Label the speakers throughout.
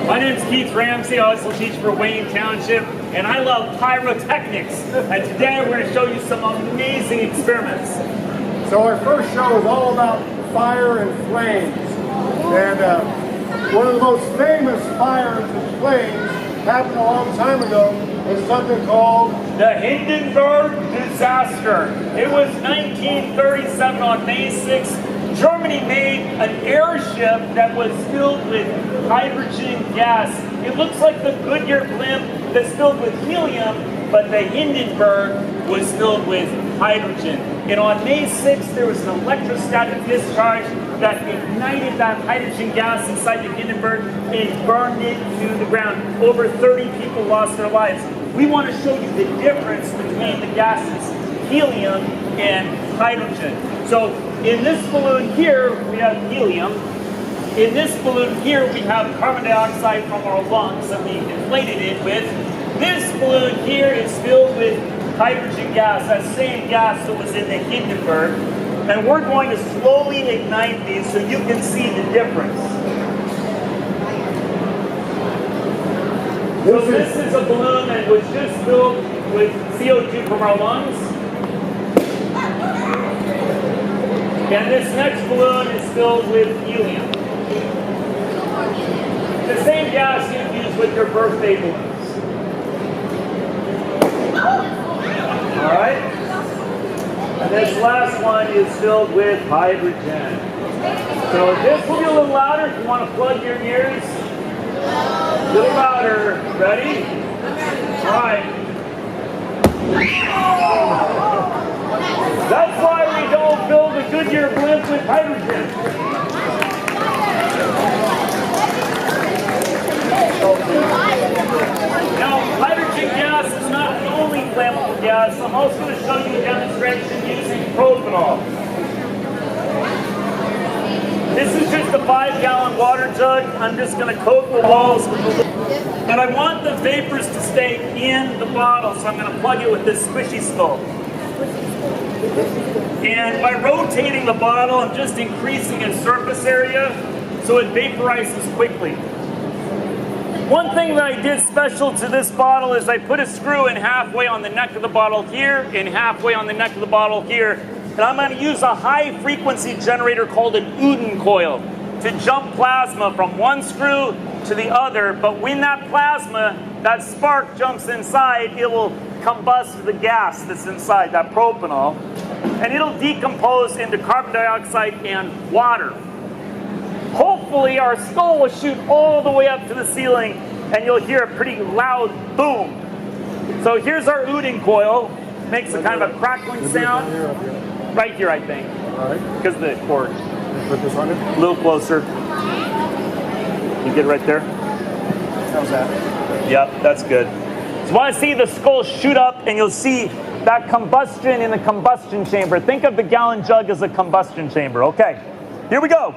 Speaker 1: My name's Ramsey. I also teach for Wayne Township, and I love pyrotechnics. And today we're going to show you some amazing experiments.
Speaker 2: So our first show is all about fire and flames. And one of the most famous fires and flames happened a long time ago is something called
Speaker 1: the Hindenburg disaster. It was 1937 on May 6th. Germany made an airship that was filled with hydrogen gas. It looks like the Goodyear blimp that's filled with helium, but the Hindenburg was filled with hydrogen. And on May 6th, there was an electrostatic discharge that ignited that hydrogen gas inside the Hindenburg and burned it to the ground. Over 30 people lost their lives. We want to show you the difference between the gases, helium and hydrogen. So in this balloon here, we have helium. In this balloon here, we have carbon dioxide from our lungs that we inflated it with. This balloon here is filled with hydrogen gas, that same gas that was in the Hindenburg. And we're going to slowly ignite these so you can see the difference. So this is a balloon that was just filled with CO2 from our lungs. And this next balloon is filled with helium. The same gas you use with your birthday balloons. Alright? And this last one is filled with hydrogen. So this will be a little louder if you want to plug your ears. A little louder. Ready? Alright. That's why we don't fill the Goodyear blimp with hydrogen. Now, hydrogen gas is not the only flammable gas. I'm also going to show you a demonstration using propanol. This is just a 5-gallon water jug. I'm just going to coat the walls with the and I want the vapors to stay in the bottle, so I'm going to plug it with this squishy skull. And by rotating the bottle, I'm just increasing its surface area so it vaporizes quickly. One thing that I did special to this bottle is I put a screw in halfway on the neck of the bottle here and halfway on the neck of the bottle here. And I'm going to use a high frequency generator called an Uden coil to jump plasma from one screw to the other. But when that plasma, that spark jumps inside, it will combust the gas that's inside, that propanol. And it'll decompose into carbon dioxide and water. Hopefully our skull will shoot all the way up to the ceiling and you'll hear a pretty loud boom. So here's our Uden coil. Makes a kind of a crackling sound. Right here, I think. Because of the cord.
Speaker 2: Put this on it?
Speaker 1: A little closer. You get it right there?
Speaker 2: How's that?
Speaker 1: Yep, that's good. So you want to see the skull shoot up and you'll see that combustion in the combustion chamber. Think of the gallon jug as a combustion chamber. Okay, here we go.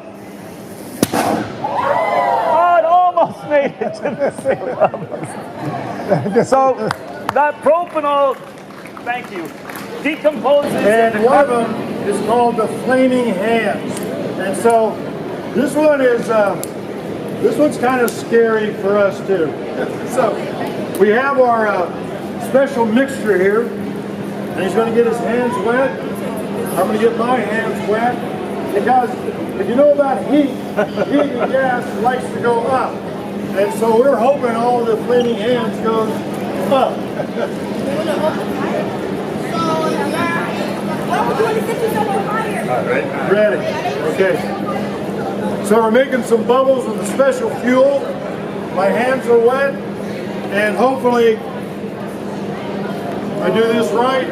Speaker 1: Oh, it almost made it to the same level. So that propanol, thank you, decomposes.
Speaker 2: And one of them is called the flaming hands. And so this one is, this one's kind of scary for us too. So we have our special mixture here. And he's going to get his hands wet. I'm going to get my hands wet. Because if you know about heat, heat and gas likes to go up. And so we're hoping all of the flaming hands goes up. Ready? Okay. So we're making some bubbles with the special fuel. My hands are wet. And hopefully, I do this right.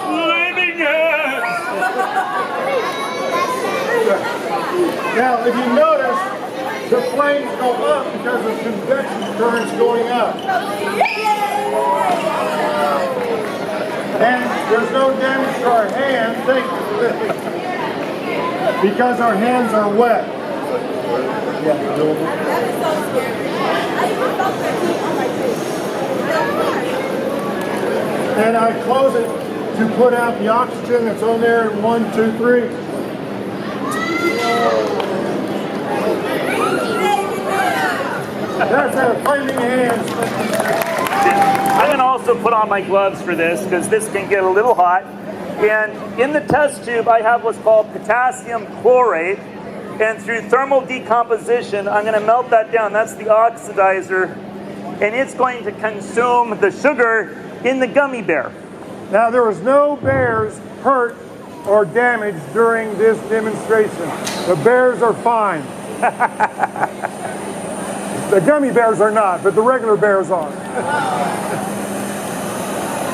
Speaker 1: Flaming hands!
Speaker 2: Now, if you notice, the flames go up because of convection currents going up. And there's no damage to our hands, because our hands are wet. And I close it to put out the oxygen that's on there in 1, 2, 3. flaming hands.
Speaker 1: I'm going to also put on my gloves for this because this can get a little hot. And in the test tube, I have what's called potassium chlorate. And through thermal decomposition, I'm going to melt that down. That's the oxidizer. And it's going to consume the sugar in the gummy bear.
Speaker 2: Now, there was no bears hurt or damaged during this demonstration. The bears are fine. The gummy bears are not, but the regular bears are.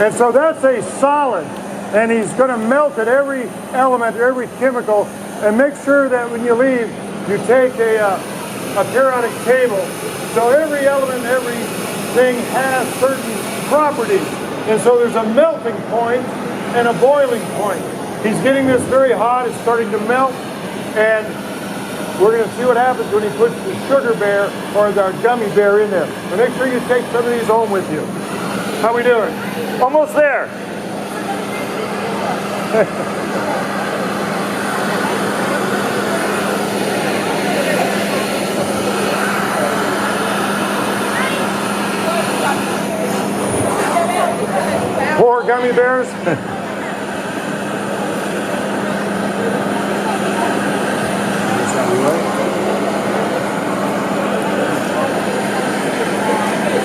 Speaker 2: And so that's a solid. And he's going to melt at every element, every chemical, and make sure that when you leave, you take a periodic table. So every element, everything has certain properties. And so there's a melting point and a boiling point. He's getting this very hot, it's starting to melt, and we're going to see what happens when he puts the sugar bear or the gummy bear in there. But make sure you take some of these home with you. How we doing?
Speaker 1: Almost there.
Speaker 2: Poor gummy bears.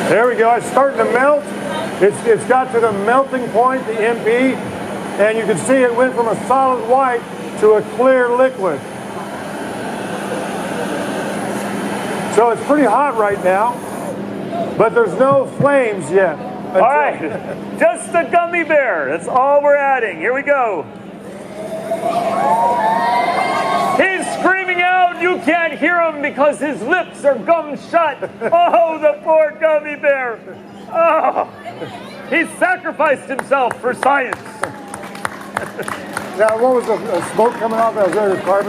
Speaker 2: There we go. It's starting to melt. It's got to the melting point, the MP, and you can see it went from a solid white to a clear liquid. So it's pretty hot right now, but there's no flames yet.
Speaker 1: All right, just the gummy bear. That's all we're adding. Here we go. He's screaming out. You can't hear him because his lips are gummed shut. Oh, the poor gummy bear. Oh, he sacrificed himself for science.
Speaker 2: Now, what was the smoke coming off? That was there, the carbon?